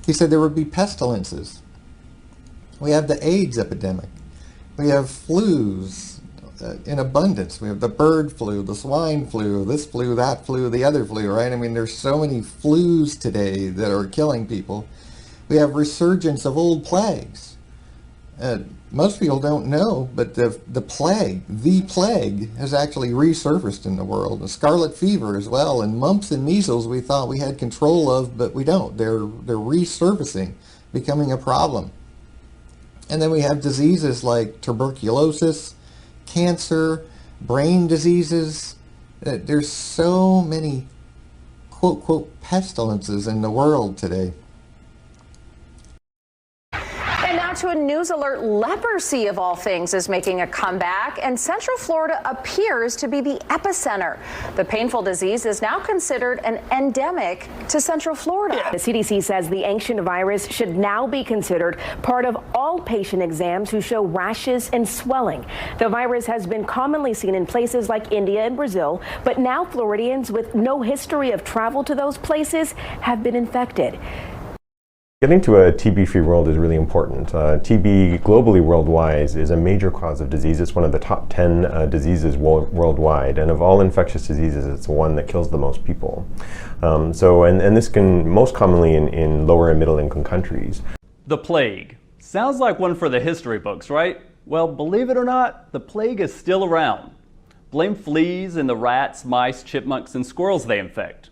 He said there would be pestilences. We have the AIDS epidemic. We have flus in abundance. We have the bird flu, the swine flu, this flu, that flu, the other flu, right? I mean, there's so many flus today that are killing people. We have resurgence of old plagues. Most people don't know, but the plague has actually resurfaced in the world. The Scarlet Fever as well, and Mumps and Measles we thought we had control of, but we don't. They're resurfacing, becoming a problem. And then we have diseases like tuberculosis, cancer, brain diseases. There's so many quote, quote, pestilences in the world today. To a news alert, leprosy of all things is making a comeback, and Central Florida appears to be the epicenter. The painful disease is now considered an endemic to Central Florida. The CDC says the ancient virus should now be considered part of all patient exams who show rashes and swelling. The virus has been commonly seen in places like India and Brazil, but now Floridians with no history of travel to those places have been infected. Getting to a TB-free world is really important. TB globally worldwide is a major cause of disease. It's one of the top 10 diseases worldwide, and of all infectious diseases, it's the one that kills the most people. And this can most commonly in lower and middle income countries. The plague. Sounds like one for the history books, right? Well, believe it or not, the plague is still around. Blame fleas and the rats, mice, chipmunks, and squirrels they infect.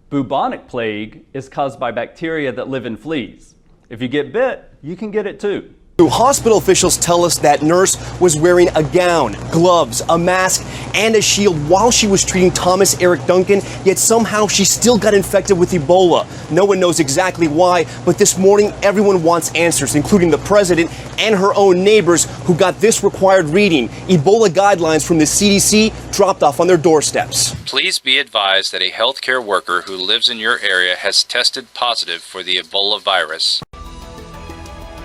Bubonic plague is caused by bacteria that live in fleas. If you get bit, you can get it too. Hospital officials tell us that nurse was wearing a gown, gloves, a mask, and a shield while she was treating Thomas Eric Duncan, yet somehow she still got infected with Ebola. No one knows exactly why, but this morning everyone wants answers, including the president and her own neighbors who got this required reading. Ebola guidelines from the CDC dropped off on their doorsteps. Please be advised that a healthcare worker who lives in your area has tested positive for the Ebola virus.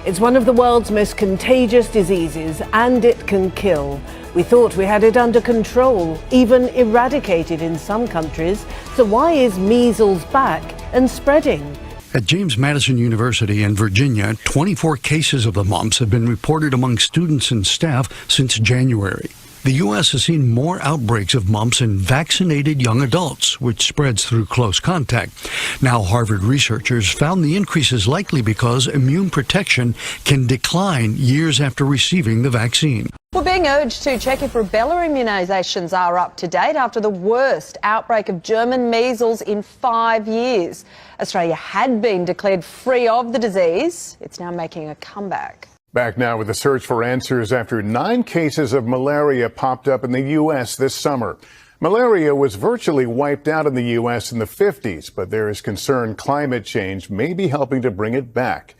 It's one of the world's most contagious diseases, and it can kill. We thought we had it under control, even eradicated in some countries. So why is measles back and spreading? At James Madison University in Virginia, 24 cases of the mumps have been reported among students and staff since January. The U.S. has seen more outbreaks of mumps in vaccinated young adults, which spreads through close contact. Now, Harvard researchers found the increase is likely because immune protection can decline years after receiving the vaccine. We're being urged to check if rubella immunisations are up to date after the worst outbreak of German measles in 5 years. Australia had been declared free of the disease. It's now making a comeback. Back now with the search for answers after 9 cases of malaria popped up in the U.S. this summer. Malaria was virtually wiped out in the U.S. in the 50s, but there is concern climate change may be helping to bring it back.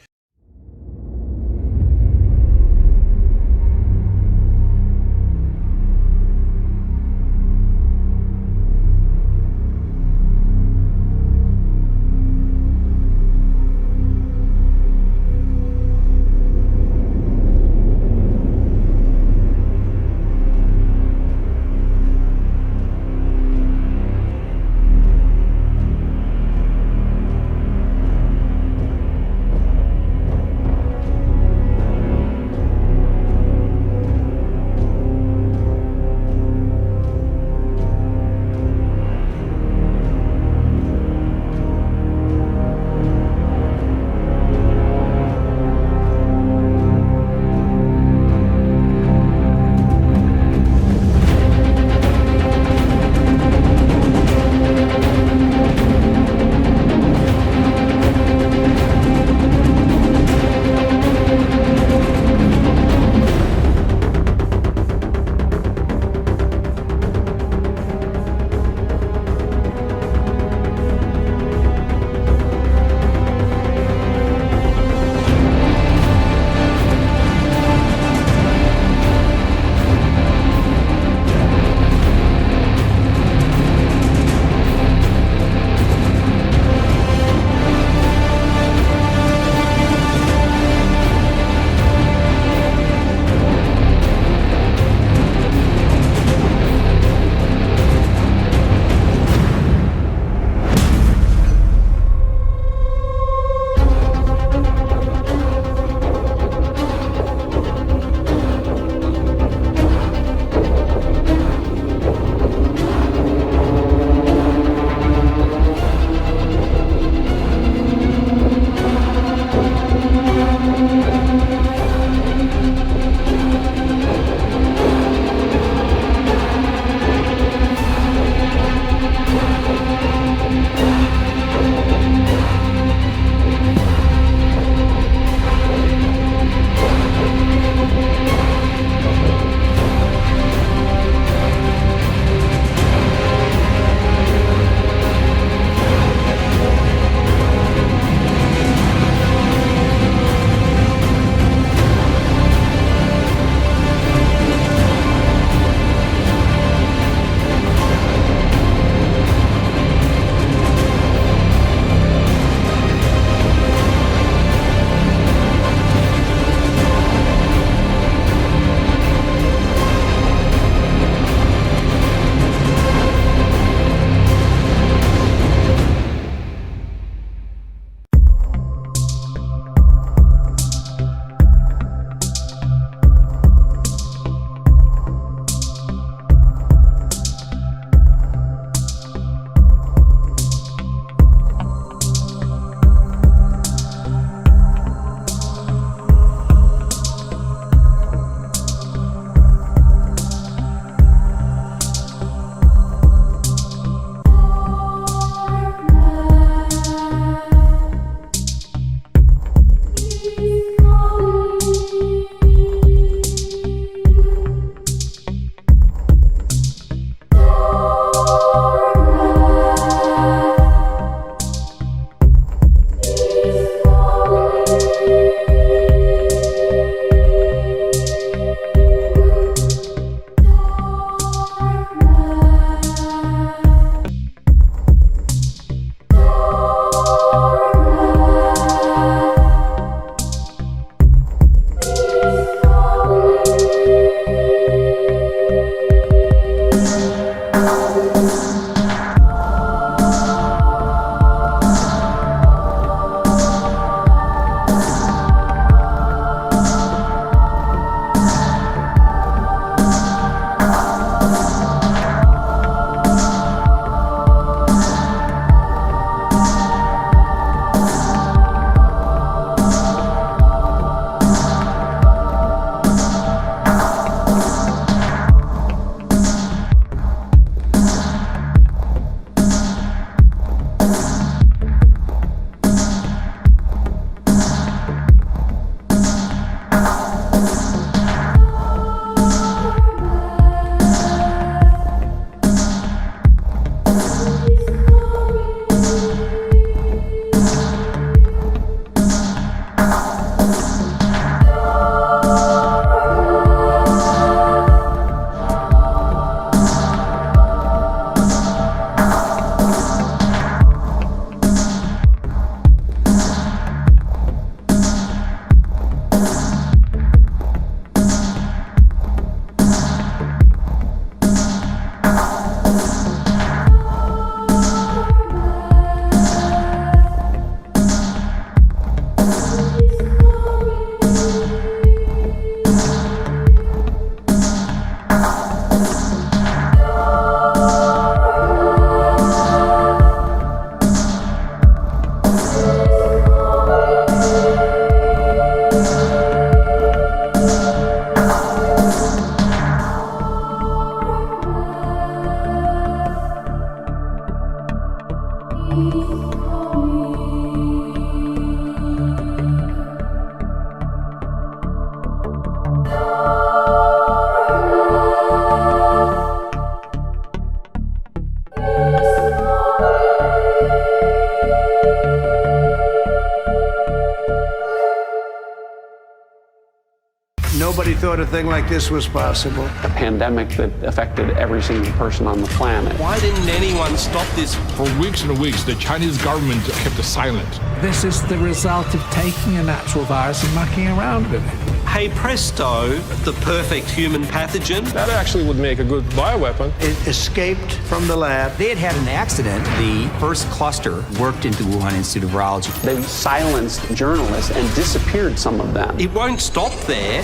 thought a thing like this was possible. A pandemic that affected every single person on the planet. Why didn't anyone stop this? For weeks and weeks, the Chinese government kept silent. This is the result of taking a natural virus and mucking around with it. Hey presto, the perfect human pathogen. That actually would make a good bioweapon. It escaped from the lab. They had an accident. The first cluster worked into the Wuhan Institute of Virology. They silenced journalists and disappeared some of them. It won't stop there.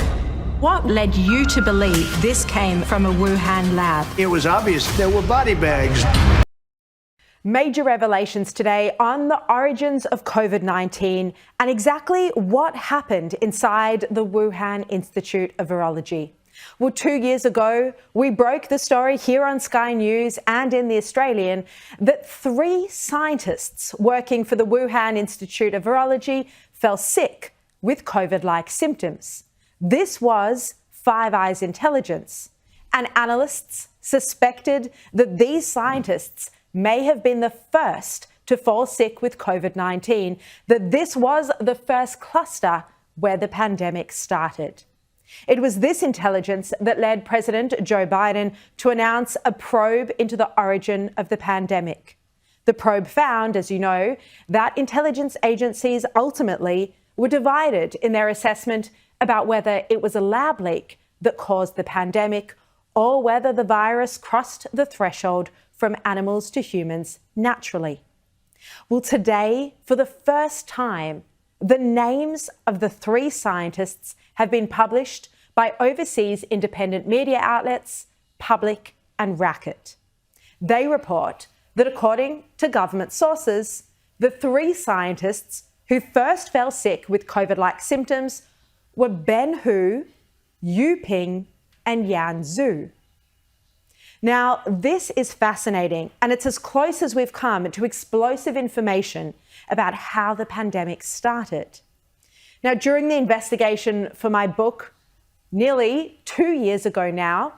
What led you to believe this came from a Wuhan lab? It was obvious there were body bags. Major revelations today on the origins of COVID-19 and exactly what happened inside the Wuhan Institute of Virology. Well, 2 years ago, we broke the story here on Sky News and in The Australian that 3 scientists working for the Wuhan Institute of Virology fell sick with COVID-like symptoms. This was Five Eyes intelligence, and analysts suspected that these scientists may have been the first to fall sick with COVID-19, that this was the first cluster where the pandemic started. It was this intelligence that led President Joe Biden to announce a probe into the origin of the pandemic. The probe found, as you know, that intelligence agencies ultimately were divided in their assessment about whether it was a lab leak that caused the pandemic or whether the virus crossed the threshold from animals to humans naturally. Well, today, for the first time, the names of the 3 scientists have been published by overseas independent media outlets, Public and Racket. They report that according to government sources, the 3 scientists who first fell sick with COVID-like symptoms were Ben Hu, Yu Ping, and Yan Zhu. Now, this is fascinating, and it's as close as we've come to explosive information about how the pandemic started. Now, during the investigation for my book, nearly 2 years ago now,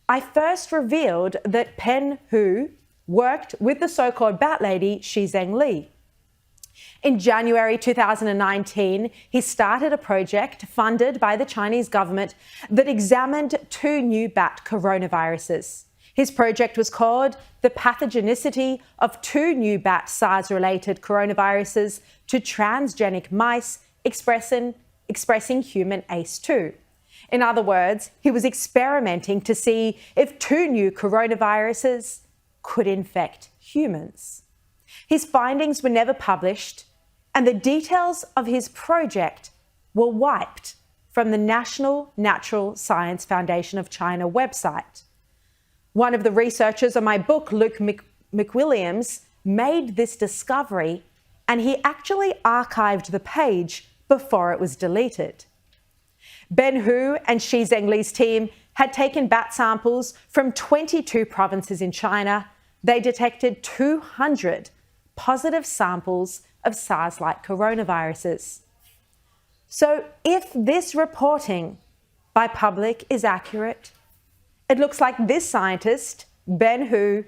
I first revealed that Ben Hu worked with the so-called bat lady, Shi Zhengli. In January 2019, he started a project funded by the Chinese government that examined 2 new bat coronaviruses. His project was called The Pathogenicity of 2 New Bat SARS-Related Coronaviruses to Transgenic Mice Expressing Human ACE2. In other words, he was experimenting to see if 2 new coronaviruses could infect humans. His findings were never published, and the details of his project were wiped from the National Natural Science Foundation of China website. One of the researchers on my book, Luke McWilliams, made this discovery, and he actually archived the page before it was deleted. Ben Hu and Shi Zhengli's team had taken bat samples from 22 provinces in China. They detected 200 positive samples of SARS-like coronaviruses. So if this reporting by Public is accurate, it looks like this scientist, Ben Hu,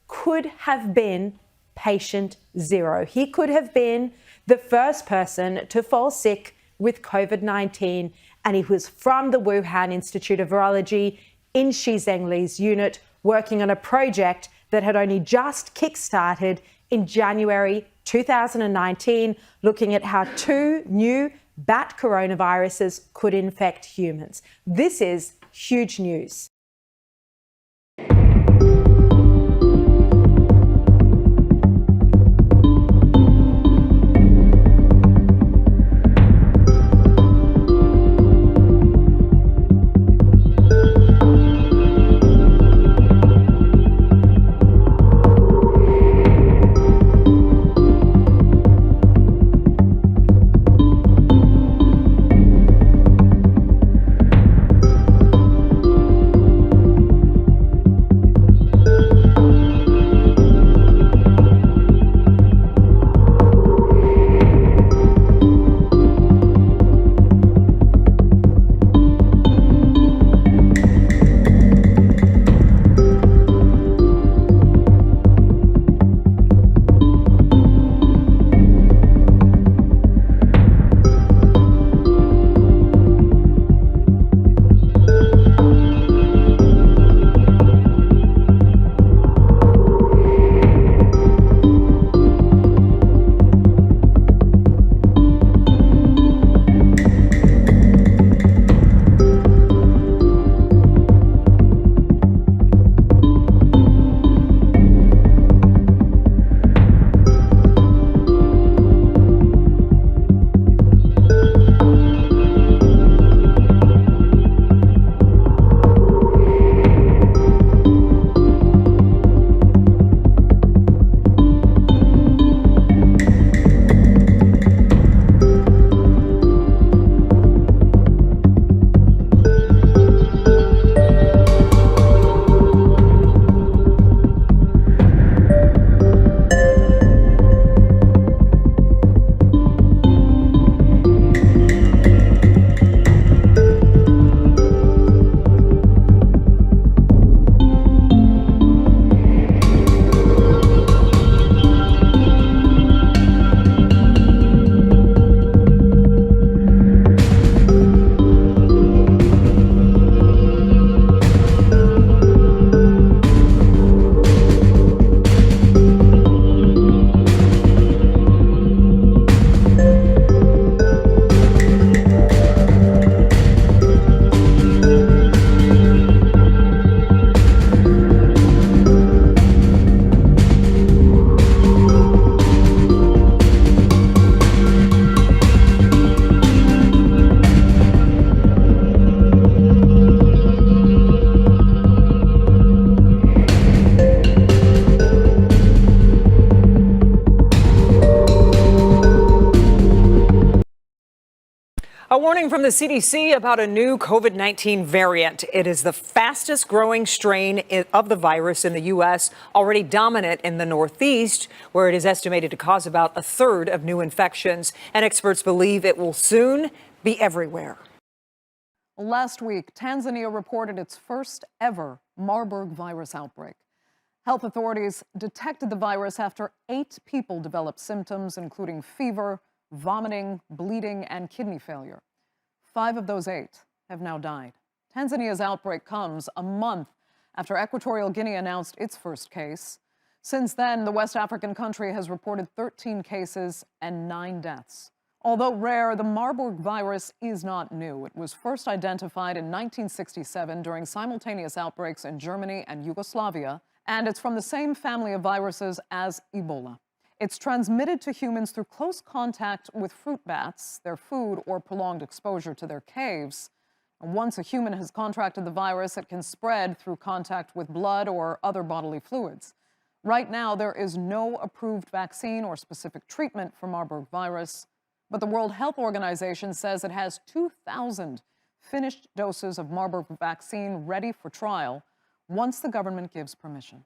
could have been patient 0. He could have been the first person to fall sick with COVID-19, and he was from the Wuhan Institute of Virology in Shi Zhengli's unit, working on a project that had only just kick-started in January 2019, looking at how 2 new bat coronaviruses could infect humans. This is huge news. warning from the CDC about a new COVID-19 variant. It is the fastest growing strain of the virus in the U.S., already dominant in the Northeast, where it is estimated to cause about a third of new infections. And experts believe it will soon be everywhere. Last week, Tanzania reported its first ever Marburg virus outbreak. Health authorities detected the virus after 8 people developed symptoms, including fever, vomiting, bleeding, and kidney failure. 5 of those 8 have now died. Tanzania's outbreak comes a month after Equatorial Guinea announced its first case. Since then, the West African country has reported 13 cases and 9 deaths. Although rare, the Marburg virus is not new. It was first identified in 1967 during simultaneous outbreaks in Germany and Yugoslavia, and it's from the same family of viruses as Ebola. It's transmitted to humans through close contact with fruit bats, their food, or prolonged exposure to their caves. Once a human has contracted the virus, it can spread through contact with blood or other bodily fluids. Right now, there is no approved vaccine or specific treatment for Marburg virus, but the World Health Organization says it has 2,000 finished doses of Marburg vaccine ready for trial once the government gives permission.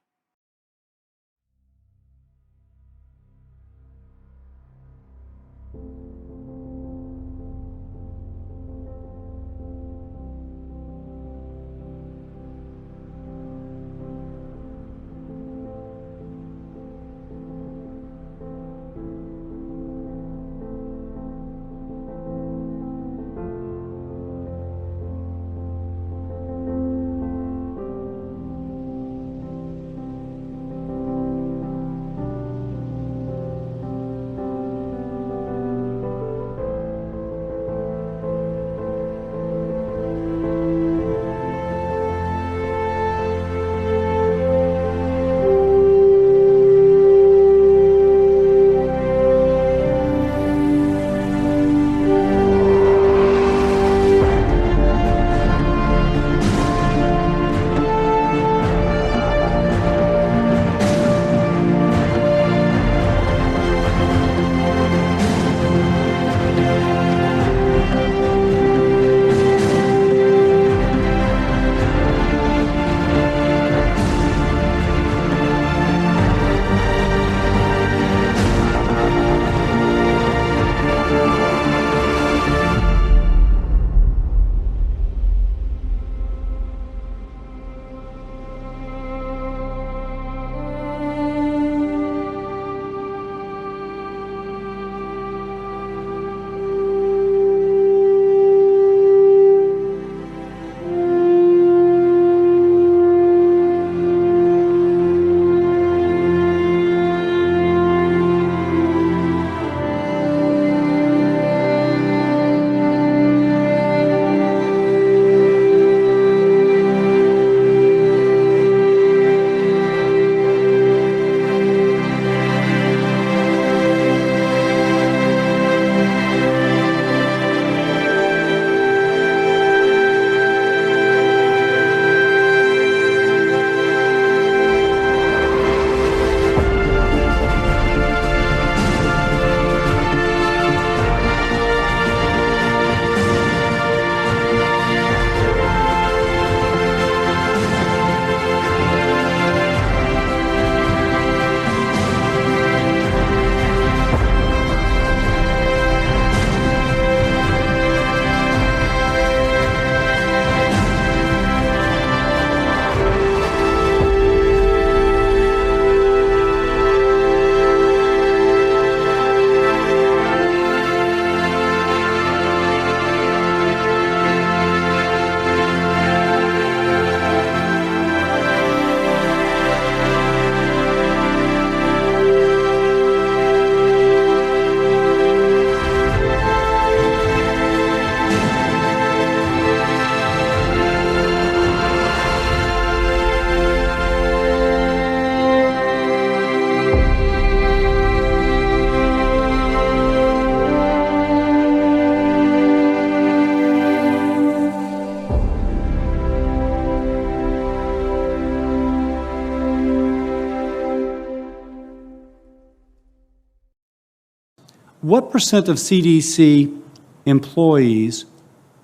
What percent of CDC employees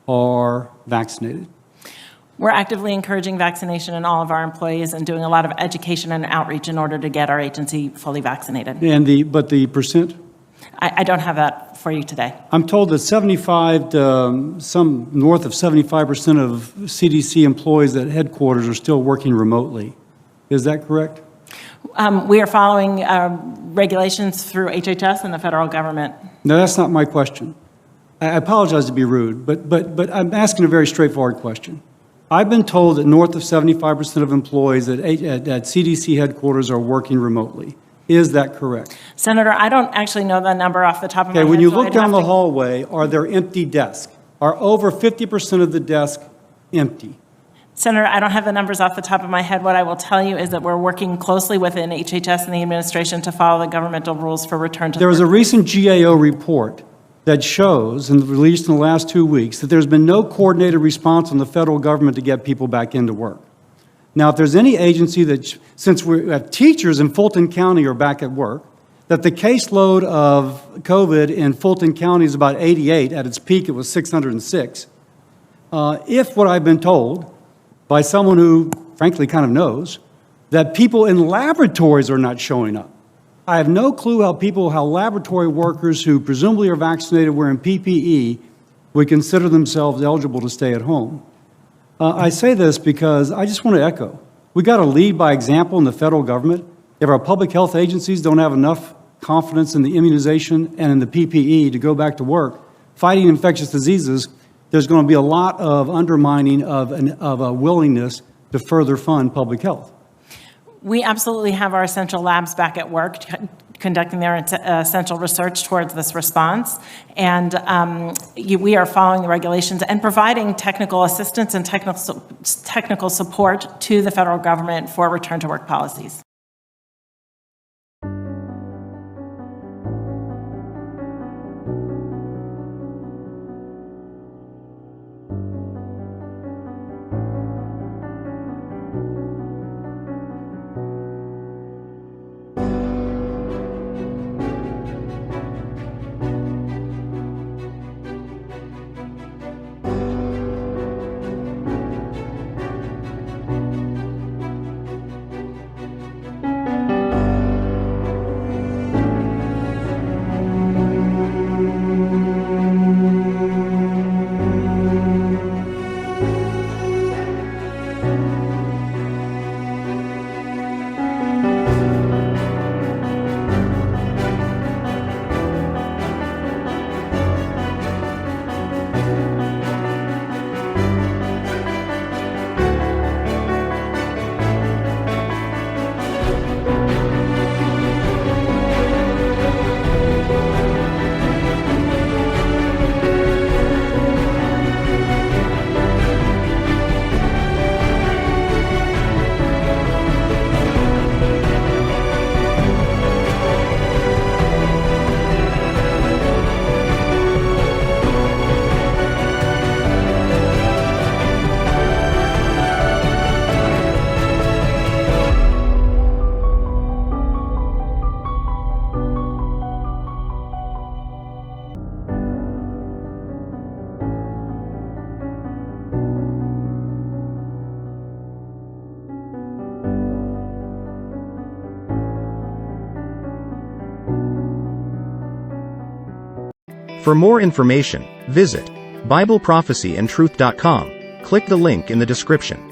are vaccinated? We're actively encouraging vaccination in all of our employees and doing a lot of education and outreach in order to get our agency fully vaccinated. But the percent? I don't have that for you today. I'm told that 75 to some north of 75% of CDC employees at headquarters are still working remotely. Is that correct? We are following regulations through HHS and the federal government. No, that's not my question. I apologize to be rude, but I'm asking a very straightforward question. I've been told that north of 75% of employees at CDC headquarters are working remotely. Is that correct? Senator, I don't actually know the number off the top of my head. Okay, when you look down the hallway, are there empty desks? Are over 50% of the desks empty? Senator, I don't have the numbers off the top of my head. What I will tell you is that we're working closely within HHS and the administration to follow the governmental rules for return to There was a work. recent GAO report that shows, and released in the last 2 weeks, that there's been no coordinated response from the federal government to get people back into work. Now, if there's any agency that, since we have teachers in Fulton County are back at work, that the caseload of COVID in Fulton County is about 88, at its peak it was 606. If what I've been told by someone who frankly kind of knows, that people in laboratories are not showing up. I have no clue how laboratory workers who presumably are vaccinated wearing PPE would consider themselves eligible to stay at home. I say this because I just want to echo. We got to lead by example in the federal government. If our public health agencies don't have enough confidence in the immunization and in the PPE to go back to work, fighting infectious diseases, there's going to be a lot of undermining of a willingness to further fund public health. We absolutely have our essential labs back at work conducting their essential research towards this response. And we are following the regulations and providing technical assistance and technical support to the federal government for return to work policies. For more information, visit BibleProphecyandTruth.com. Click the link in the description.